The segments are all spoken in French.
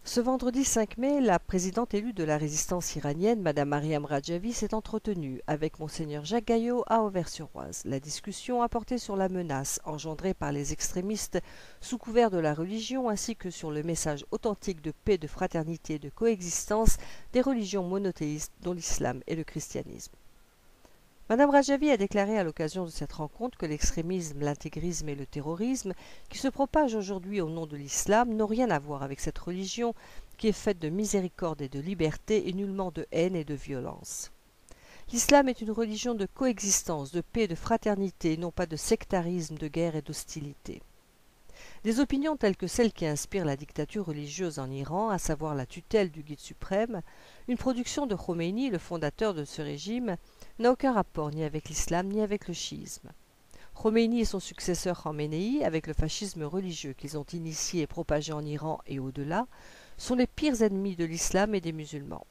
Ce vendredi 5 mai, la présidente élue de la résistance iranienne, Mme Mariam Rajavi, s'est entretenue avec Monseigneur Jacques Gaillot à Auvers-sur-Oise. La discussion a porté sur la menace engendrée par les extrémistes sous couvert de la religion ainsi que sur le message authentique de paix, de fraternité et de coexistence des religions monothéistes dont l'islam et le christianisme. Madame Rajavi a déclaré à l'occasion de cette rencontre que l'extrémisme, l'intégrisme et le terrorisme qui se propagent aujourd'hui au nom de l'islam n'ont rien à voir avec cette religion qui est faite de miséricorde et de liberté et nullement de haine et de violence. L'islam est une religion de coexistence, de paix et de fraternité, non pas de sectarisme, de guerre et d'hostilité. Des opinions telles que celles qui inspirent la dictature religieuse en Iran, à savoir la tutelle du guide suprême, une production de Khomeini, le fondateur de ce régime, n'a aucun rapport ni avec l'islam ni avec le chiisme. Khomeini et son successeur Khamenei, avec le fascisme religieux qu'ils ont initié et propagé en Iran et au-delà, sont les pires ennemis de l'islam et des musulmans.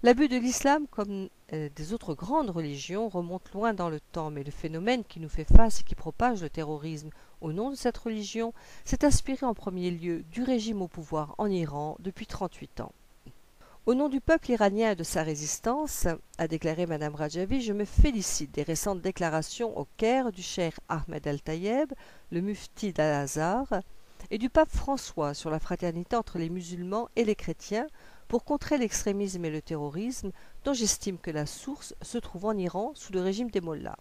L'abus de l'islam, comme des autres grandes religions, remonte loin dans le temps, mais le phénomène qui nous fait face et qui propage le terrorisme au nom de cette religion s'est inspiré en premier lieu du régime au pouvoir en Iran depuis 38 ans. Au nom du peuple iranien et de sa résistance, a déclaré Mme Rajavi, je me félicite des récentes déclarations au Caire du cheikh Ahmed Al-Tayeb, le mufti d'Al-Azhar, et du pape François sur la fraternité entre les musulmans et les chrétiens pour contrer l'extrémisme et le terrorisme dont j'estime que la source se trouve en Iran sous le régime des mollahs.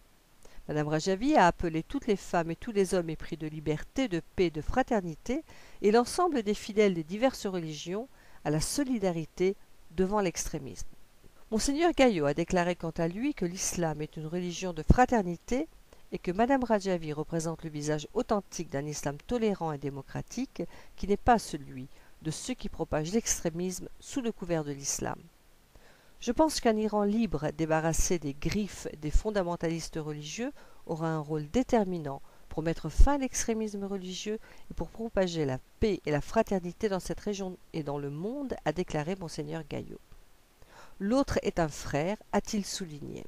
Mme Rajavi a appelé toutes les femmes et tous les hommes épris de liberté, de paix, de fraternité et l'ensemble des fidèles des diverses religions à la solidarité devant l'extrémisme. Monseigneur Gaillot a déclaré quant à lui que l'islam est une religion de fraternité et que Mme Rajavi représente le visage authentique d'un islam tolérant et démocratique qui n'est pas celui de ceux qui propagent l'extrémisme sous le couvert de l'islam. Je pense qu'un Iran libre, débarrassé des griffes des fondamentalistes religieux, aura un rôle déterminant pour mettre fin à l'extrémisme religieux et pour propager la paix et la fraternité dans cette région et dans le monde, a déclaré Monseigneur Gaillot. L'autre est un frère, a-t-il souligné.